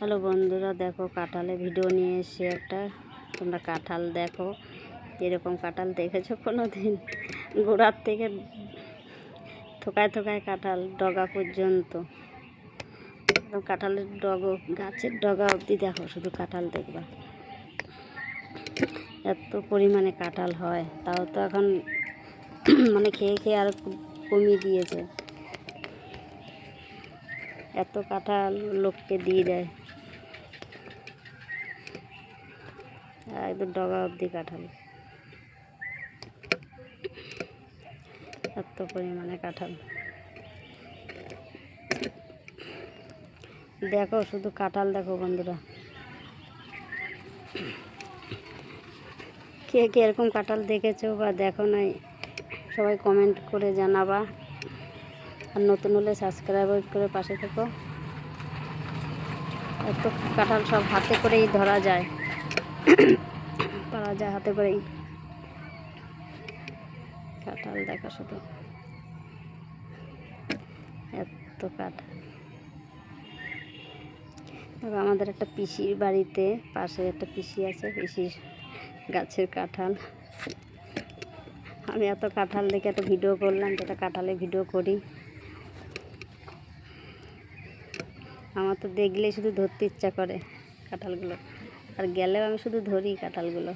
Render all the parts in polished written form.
Hello বন্ধুরা, দেখো কাঁঠালের ভিডিও নিয়ে এসে একটা। তোমরা কাঁঠাল দেখো, এরকম কাঁঠাল দেখেছো কোনো দিন? গোড়ার থেকে থোকায় থোকায় কাঁঠাল ডগা পর্যন্ত, কাঁঠালের গাছের ডগা অবধি দেখো, শুধু কাঁঠাল দেখবা। এত পরিমাণে কাঁঠাল হয়, তাও তো এখন মানে খেয়ে খেয়ে আর কমিয়ে দিয়েছে। এত কাঁঠাল লোককে দিয়ে দেয়, একদম ডগা অবধি কাঁঠাল, এত পরিমাণে কাঁঠাল। দেখো শুধু কাঁঠাল দেখো বন্ধুরা। কে কে এরকম কাঁঠাল দেখেছো বা দেখো নাই, সবাই কমেন্ট করে জানাবা। আর নতুন হলে সাবস্ক্রাইব করে পাশে থেকো। এত কাঁঠাল সব হাতে করেই ধরা যায়, পারা যায় হাতে করেই। কাঁঠাল দেখো শুধু, এত কাঁঠাল। দেখো আমাদের একটা পিসির বাড়িতে, পাশে একটা পিসি আছে, পিসির গাছের কাঁঠাল। আমি এত কাঁঠাল দেখে একটা ভিডিও করলাম, যেটা কাঁঠালের ভিডিও করি। আমার তো দেখলেই শুধু ধরতে ইচ্ছা করে কাঁঠালগুলো, আর গেলেও আমি শুধু ধরি কাঁঠালগুলো।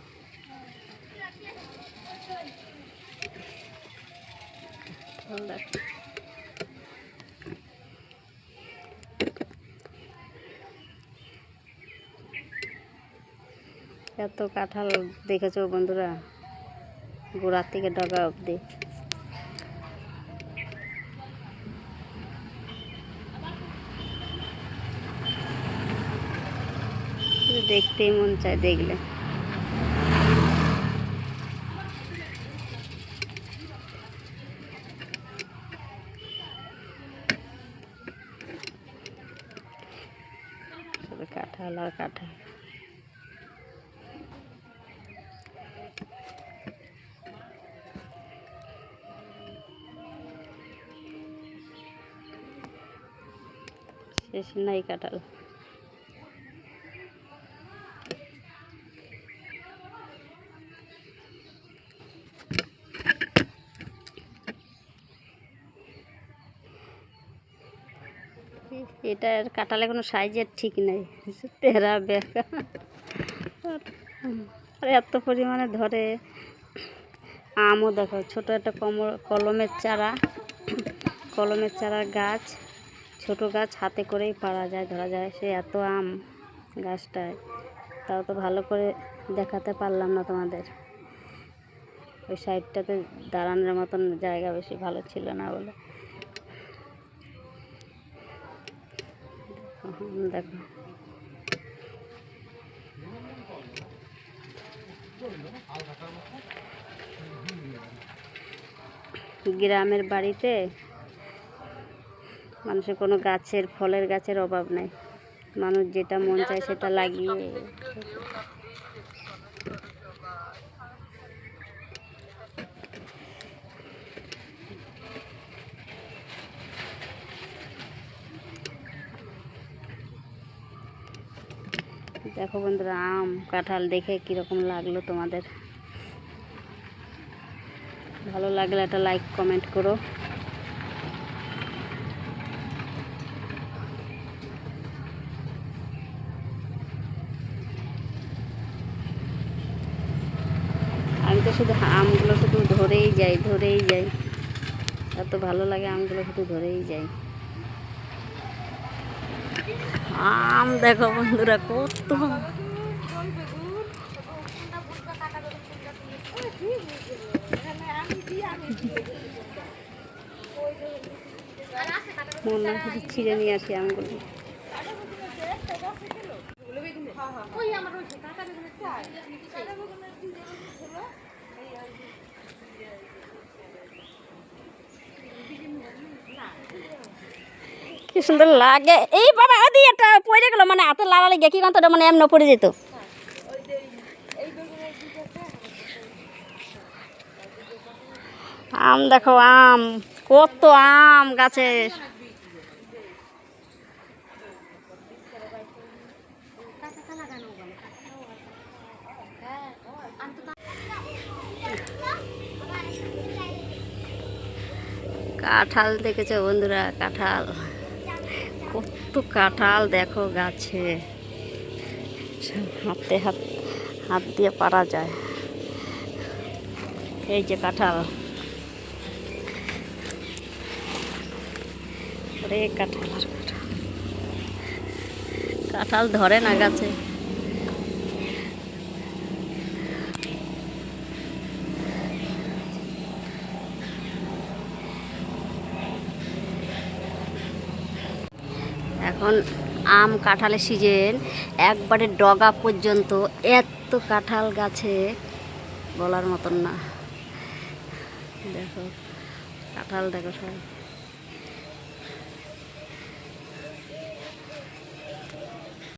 এত কাঁঠাল দেখেছো বন্ধুরা, গোড়ার থেকে ডগা অবধি। দেখতেই মন চায় দেখলে। শুধু কাঁঠাল আর কাঁঠাল। শেষ নাই কাঁঠাল। এটার কাঁঠালে কোনো সাইজের ঠিক নেই, তেরা বেঁকা। আর এত পরিমাণে ধরে। আমও দেখো, ছোটো একটা কলমের চারা গাছ, ছোট গাছ, হাতে করেই পারা যায়, ধরা যায়। সে এত আম গাছটায়, তাও তো ভালো করে দেখাতে পারলাম না তোমাদের। ওই সাইডটাতে দাঁড়ানোর মতন জায়গা বেশি ভালো ছিল না বলে। দেখো গ্রামের বাড়িতে মানুষের কোনো ফলের গাছের অভাব নেই। মানুষ যেটা মন চায় সেটা লাগিয়ে। দেখো বন্ধুরা, আম কাঁঠাল দেখে কীরকম লাগলো তোমাদের? ভালো লাগলে একটা লাইক কমেন্ট করো। আমি তো শুধু আমগুলো শুধু ধরেই যাই। এত ভালো লাগে আমগুলো, শুধু ধরেই যাই। আম দেখো বন্ধুরা, কত মনে শুধু ছিঁড়ে নিয়ে আসি আমগুলো। কি সুন্দর লাগে। এই বাবা, ওদি একটা পড়ে গেল, মানে হাতে লাড়া লেগে কি কান্তটা মানে এমন পড়ে যেত। আম দেখো, আম কত আম গাছে। কাঁঠাল দেখেছো বন্ধুরা? কাঁঠাল, কত কাঁঠাল দেখো গাছে, হাত দিয়ে পারা যায়। এই যে কাঁঠাল, রে কাঁঠাল আর কাঁঠাল, কাঁঠাল ধরে না গাছে। এখন আম কাঁঠালের সিজন, একবারে ডগা পর্যন্ত এত কাঁঠাল গাছে বলার মতন না। দেখো কাঁঠাল, দেখো সবাই।